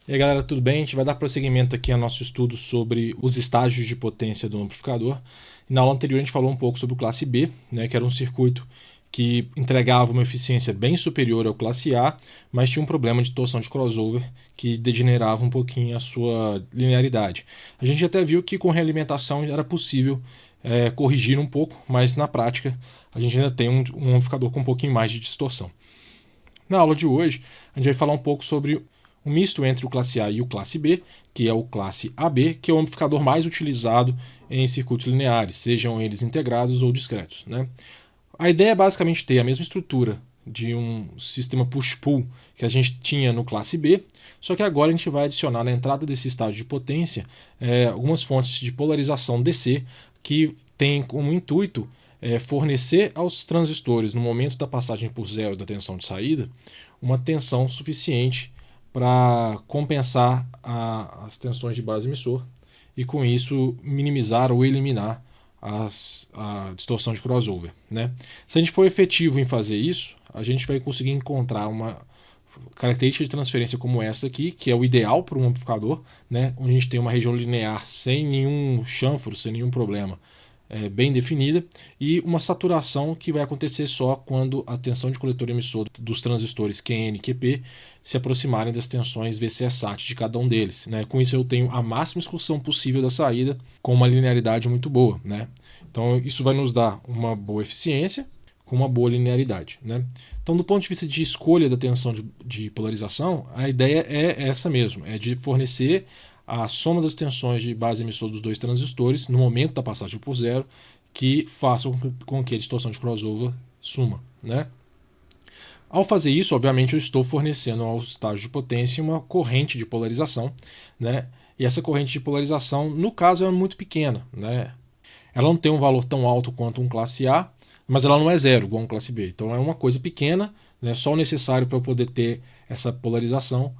E aí galera, tudo bem? A gente vai dar prosseguimento aqui ao nosso estudo sobre os estágios de potência do amplificador. Na aula anterior a gente falou um pouco sobre o classe B, né, que era um circuito que entregava uma eficiência bem superior ao classe A, mas tinha um problema de torção de crossover que degenerava um pouquinho a sua linearidade. A gente até viu que com realimentação era possível corrigir um pouco, mas na prática a gente ainda tem um amplificador com um pouquinho mais de distorção. Na aula de hoje, a gente vai falar um pouco sobre um misto entre o classe A e o classe B, que é o classe AB, que é o amplificador mais utilizado em circuitos lineares, sejam eles integrados ou discretos, né? A ideia é basicamente ter a mesma estrutura de um sistema push-pull que a gente tinha no classe B, só que agora a gente vai adicionar na entrada desse estágio de potência algumas fontes de polarização DC que tem como intuito fornecer aos transistores, no momento da passagem por zero da tensão de saída, uma tensão suficiente para compensar as tensões de base emissor e, com isso, minimizar ou eliminar a distorção de crossover, né? Se a gente for efetivo em fazer isso, a gente vai conseguir encontrar uma característica de transferência como essa aqui, que é o ideal para um amplificador, né? Onde a gente tem uma região linear sem nenhum chanfro, sem nenhum problema, bem definida, e uma saturação que vai acontecer só quando a tensão de coletor emissor dos transistores QN e QP se aproximarem das tensões VCSAT de cada um deles, né? Com isso eu tenho a máxima excursão possível da saída com uma linearidade muito boa, né? Então isso vai nos dar uma boa eficiência com uma boa linearidade, né? Então, do ponto de vista de escolha da tensão de polarização, a ideia é essa mesmo, é de fornecer a soma das tensões de base emissor dos dois transistores no momento da passagem por zero que façam com que a distorção de crossover suma, né? Ao fazer isso, obviamente, eu estou fornecendo ao estágio de potência uma corrente de polarização, né? E essa corrente de polarização, no caso, é muito pequena, né? Ela não tem um valor tão alto quanto um classe A, mas ela não é zero, igual um classe B. Então é uma coisa pequena, né? Só o necessário para eu poder ter essa polarização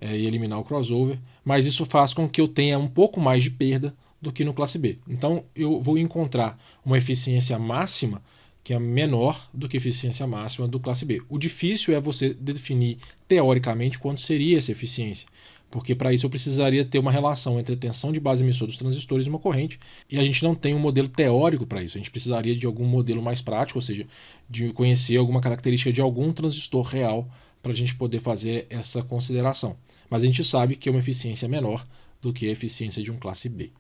e eliminar o crossover, mas isso faz com que eu tenha um pouco mais de perda do que no classe B. Então eu vou encontrar uma eficiência máxima que é menor do que a eficiência máxima do classe B. O difícil é você definir teoricamente quanto seria essa eficiência, porque para isso eu precisaria ter uma relação entre a tensão de base emissor dos transistores e uma corrente, e a gente não tem um modelo teórico para isso. A gente precisaria de algum modelo mais prático, ou seja, de conhecer alguma característica de algum transistor real para a gente poder fazer essa consideração. Mas a gente sabe que é uma eficiência menor do que a eficiência de um classe B.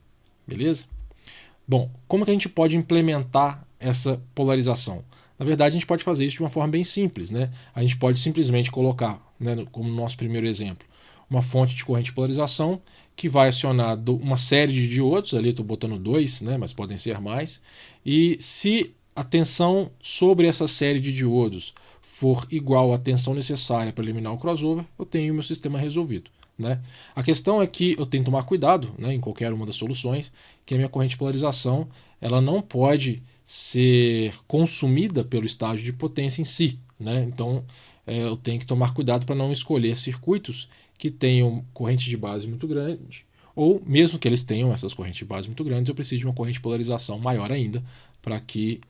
Beleza? Bom, como que a gente pode implementar essa polarização? Na verdade, a gente pode fazer isso de uma forma bem simples, né? A gente pode simplesmente colocar, né, como no nosso primeiro exemplo, uma fonte de corrente de polarização que vai acionar uma série de diodos, ali estou botando 2, né, mas podem ser mais, e se a tensão sobre essa série de diodos for igual à tensão necessária para eliminar o crossover, eu tenho o meu sistema resolvido, né? A questão é que eu tenho que tomar cuidado, né, em qualquer uma das soluções, que a minha corrente de polarização ela não pode ser consumida pelo estágio de potência em si, né? Então eu tenho que tomar cuidado para não escolher circuitos que tenham corrente de base muito grande, ou mesmo que eles tenham essas correntes de base muito grandes, eu preciso de uma corrente de polarização maior ainda para que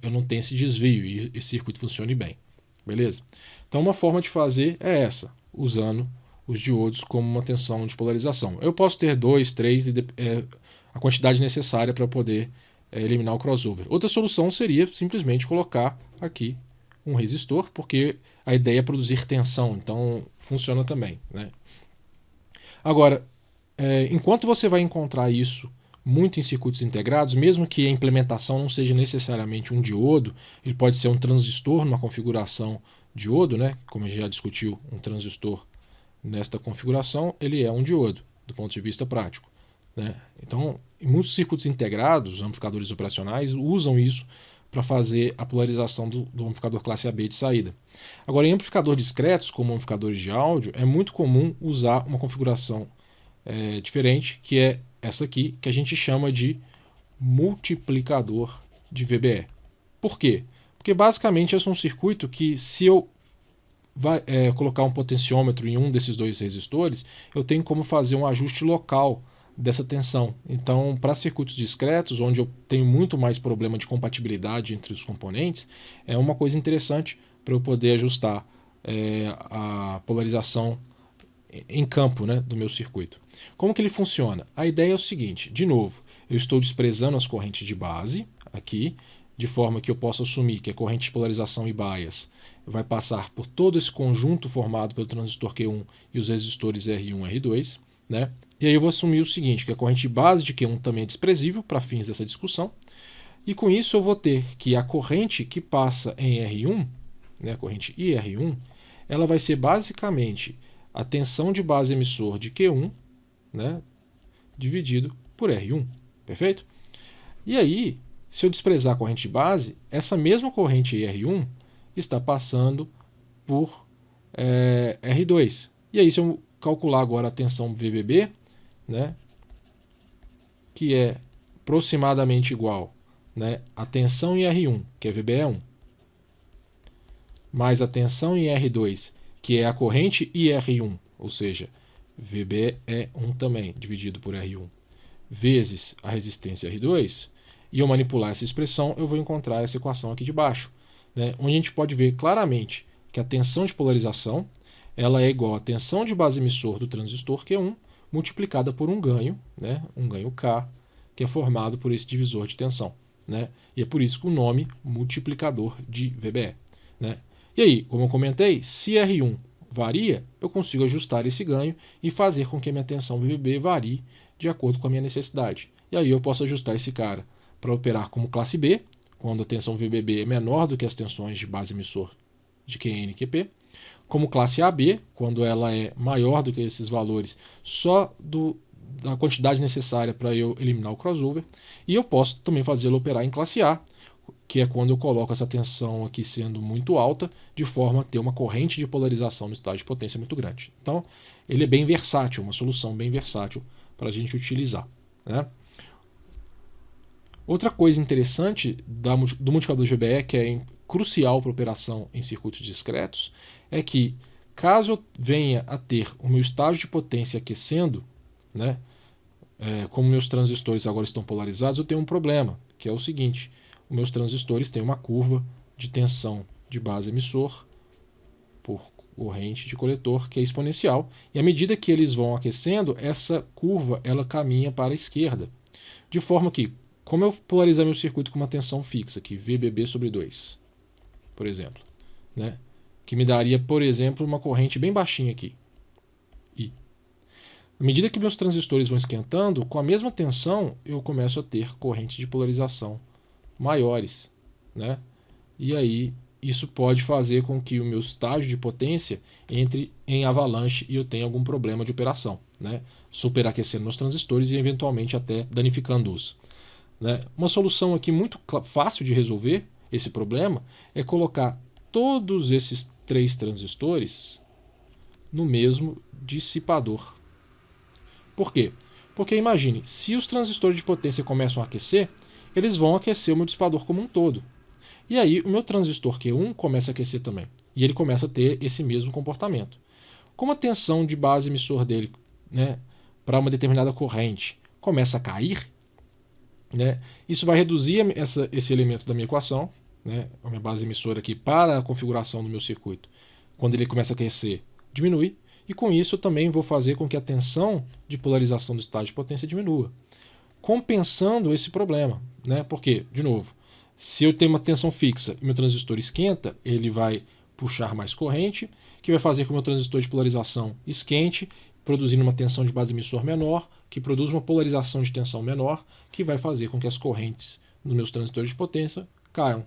eu não tenha esse desvio e esse circuito funcione bem. Beleza? Então uma forma de fazer é essa, usando os diodos como uma tensão de polarização. Eu posso ter 2, 3, a quantidade necessária para poder eliminar o crossover. Outra solução seria simplesmente colocar aqui um resistor, porque a ideia é produzir tensão, então funciona também, né? Agora, enquanto você vai encontrar isso muito em circuitos integrados, mesmo que a implementação não seja necessariamente um diodo, ele pode ser um transistor numa configuração diodo, né? Como a gente já discutiu, um transistor nesta configuração, ele é um diodo, do ponto de vista prático, né? Então, em muitos circuitos integrados, amplificadores operacionais usam isso para fazer a polarização do amplificador classe AB de saída. Agora, em amplificadores discretos, como amplificadores de áudio, é muito comum usar uma configuração diferente, que é essa aqui, que a gente chama de multiplicador de VBE. Por quê? Porque basicamente esse é um circuito que, se eu colocar um potenciômetro em um desses dois resistores, eu tenho como fazer um ajuste local dessa tensão. Então, para circuitos discretos, onde eu tenho muito mais problema de compatibilidade entre os componentes, é uma coisa interessante para eu poder ajustar a polarização em campo, né, do meu circuito. Como que ele funciona? A ideia é o seguinte, de novo, eu estou desprezando as correntes de base aqui, de forma que eu possa assumir que a corrente de polarização e bias vai passar por todo esse conjunto formado pelo transistor Q1 e os resistores R1 e R2. Né? E aí eu vou assumir o seguinte, que a corrente de base de Q1 também é desprezível para fins dessa discussão. E com isso eu vou ter que a corrente que passa em R1, né, a corrente IR1, ela vai ser basicamente a tensão de base emissor de Q1, né, dividido por R1. Perfeito? E aí, se eu desprezar a corrente de base, essa mesma corrente R1 está passando por R2. E aí, se eu calcular agora a tensão VBB, né, que é aproximadamente igual, né, a tensão em R1, que é VB1, mais a tensão em R2, que é a corrente IR1, ou seja, VB1 também, dividido por R1, vezes a resistência R2, e eu manipular essa expressão, eu vou encontrar essa equação aqui de baixo, né, onde a gente pode ver claramente que a tensão de polarização ela é igual à tensão de base emissor do transistor Q1 multiplicada por um ganho, né, um ganho K, que é formado por esse divisor de tensão. Né, e é por isso que o nome multiplicador de VBE. Né. E aí, como eu comentei, se R1 varia, eu consigo ajustar esse ganho e fazer com que a minha tensão VBB varie de acordo com a minha necessidade. E aí eu posso ajustar esse cara para operar como classe B, quando a tensão VBB é menor do que as tensões de base emissor de QN e QP, como classe AB, quando ela é maior do que esses valores só da quantidade necessária para eu eliminar o crossover, e eu posso também fazê-lo operar em classe A, que é quando eu coloco essa tensão aqui sendo muito alta, de forma a ter uma corrente de polarização no estágio de potência muito grande. Então, ele é bem versátil, uma solução bem versátil para a gente utilizar. Né? Outra coisa interessante do multiplicador de VBE, que é crucial para operação em circuitos discretos, é que caso eu venha a ter o meu estágio de potência aquecendo, né, como meus transistores agora estão polarizados, eu tenho um problema, que é o seguinte: os meus transistores têm uma curva de tensão de base emissor por corrente de coletor que é exponencial, e à medida que eles vão aquecendo, essa curva ela caminha para a esquerda, de forma que, como eu polarizar meu circuito com uma tensão fixa, aqui, VBB sobre 2, por exemplo, né, que me daria, por exemplo, uma corrente bem baixinha aqui, I. À medida que meus transistores vão esquentando, com a mesma tensão, eu começo a ter correntes de polarização maiores. Né? E aí, isso pode fazer com que o meu estágio de potência entre em avalanche e eu tenha algum problema de operação. Né? Superaquecendo meus transistores e, eventualmente, até danificando-os. Né? Uma solução aqui muito fácil de resolver esse problema é colocar todos esses 3 transistores no mesmo dissipador. Por quê? Porque imagine, se os transistores de potência começam a aquecer, eles vão aquecer o meu dissipador como um todo. E aí o meu transistor Q1 começa a aquecer também. E ele começa a ter esse mesmo comportamento. Como a tensão de base emissor dele, né, para uma determinada corrente começa a cair, né, isso vai reduzir esse elemento da minha equação, né, a minha base emissora aqui para a configuração do meu circuito. Quando ele começa a aquecer, diminui. E com isso eu também vou fazer com que a tensão de polarização do estágio de potência diminua, compensando esse problema. Né? Porque, de novo, se eu tenho uma tensão fixa e meu transistor esquenta, ele vai puxar mais corrente, que vai fazer com que o meu transistor de polarização esquente, produzindo uma tensão de base emissor menor, que produz uma polarização de tensão menor, que vai fazer com que as correntes nos meus transistores de potência caiam.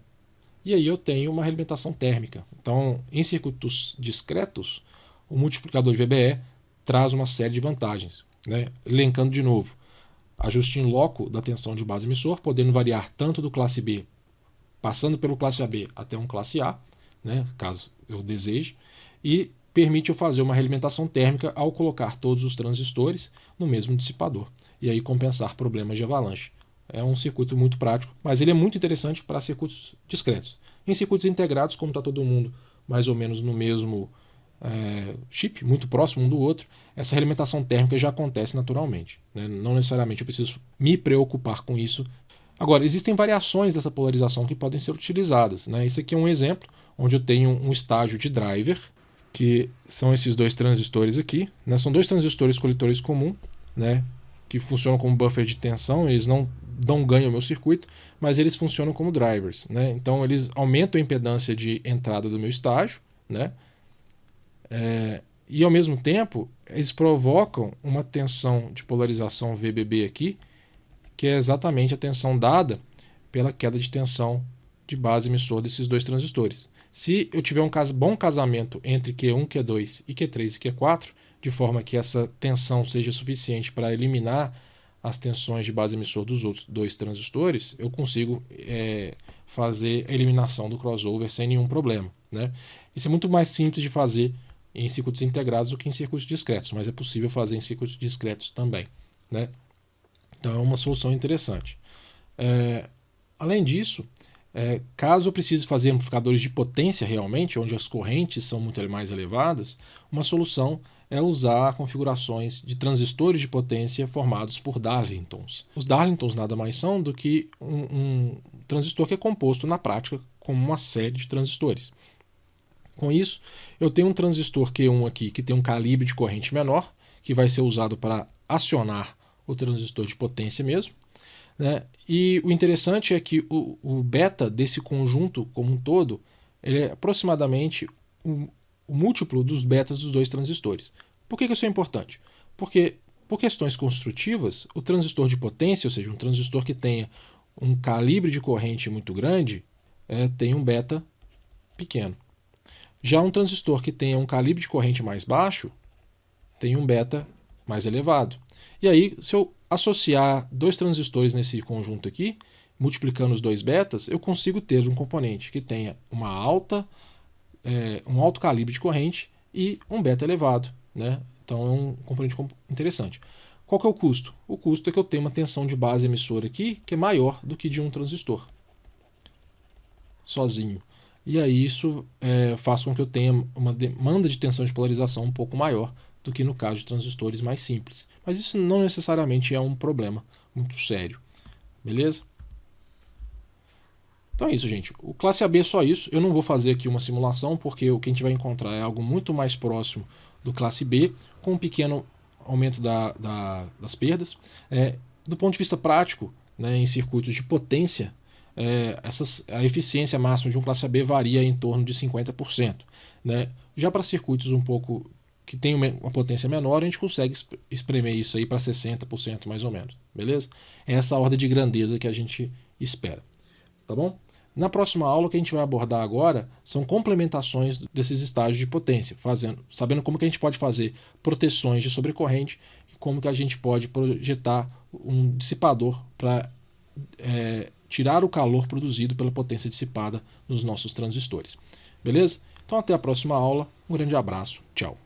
E aí eu tenho uma realimentação térmica. Então, em circuitos discretos, o multiplicador de VBE traz uma série de vantagens. Né? Elencando de novo, ajuste in loco da tensão de base emissor, podendo variar tanto do classe B, passando pelo classe AB até um classe A, né, caso eu deseje, e permite eu fazer uma realimentação térmica ao colocar todos os transistores no mesmo dissipador, e aí compensar problemas de avalanche. É um circuito muito prático, mas ele é muito interessante para circuitos discretos. Em circuitos integrados, como está todo mundo mais ou menos no mesmo chip, muito próximo um do outro, essa realimentação térmica já acontece naturalmente. Né? Não necessariamente eu preciso me preocupar com isso. Agora, existem variações dessa polarização que podem ser utilizadas. Né? Esse aqui é um exemplo onde eu tenho um estágio de driver, que são esses dois transistores aqui, né? São dois transistores coletores comum, né? Que funcionam como buffer de tensão, eles não dão ganho ao meu circuito, mas eles funcionam como drivers, né? Então eles aumentam a impedância de entrada do meu estágio, né? E ao mesmo tempo eles provocam uma tensão de polarização VBB aqui, que é exatamente a tensão dada pela queda de tensão de base emissor desses dois transistores. Se eu tiver um bom casamento entre Q1, Q2 e Q3 e Q4, de forma que essa tensão seja suficiente para eliminar as tensões de base emissor dos outros dois transistores, eu consigo fazer a eliminação do crossover sem nenhum problema, né? Isso é muito mais simples de fazer em circuitos integrados do que em circuitos discretos, mas é possível fazer em circuitos discretos também, né? Então é uma solução interessante. Além disso, caso eu precise fazer amplificadores de potência realmente, onde as correntes são muito mais elevadas, uma solução é usar configurações de transistores de potência formados por Darlingtons. Os Darlingtons nada mais são do que um transistor que é composto na prática como uma série de transistores. Com isso, eu tenho um transistor Q1 aqui que tem um calibre de corrente menor, que vai ser usado para acionar o transistor de potência mesmo, né? E o interessante é que o beta desse conjunto como um todo ele é aproximadamente o múltiplo dos betas dos dois transistores. Por que isso é importante? Porque, por questões construtivas, o transistor de potência, ou seja, um transistor que tenha um calibre de corrente muito grande, tem um beta pequeno. Já um transistor que tenha um calibre de corrente mais baixo tem um beta mais elevado. E aí, se eu associar dois transistores nesse conjunto aqui, multiplicando os dois betas, eu consigo ter um componente que tenha um alto calibre de corrente e um beta elevado, né? Então é um componente interessante. Qual que é o custo? O custo é que eu tenho uma tensão de base emissora aqui que é maior do que de um transistor sozinho. E aí isso faz com que eu tenha uma demanda de tensão de polarização um pouco maior do que no caso de transistores mais simples. Mas isso não necessariamente é um problema muito sério. Beleza? Então é isso, gente. O classe AB é só isso. Eu não vou fazer aqui uma simulação, porque o que a gente vai encontrar é algo muito mais próximo do classe B, com um pequeno aumento das perdas. Do ponto de vista prático, né, em circuitos de potência, a eficiência máxima de um classe AB varia em torno de 50%. Né? Já para circuitos um pouco que tem uma potência menor, a gente consegue espremer isso aí para 60% mais ou menos. Beleza? É essa a ordem de grandeza que a gente espera. Tá bom? Na próxima aula, o que a gente vai abordar agora são complementações desses estágios de potência, sabendo como que a gente pode fazer proteções de sobrecorrente e como que a gente pode projetar um dissipador para tirar o calor produzido pela potência dissipada nos nossos transistores. Beleza? Então até a próxima aula. Um grande abraço. Tchau.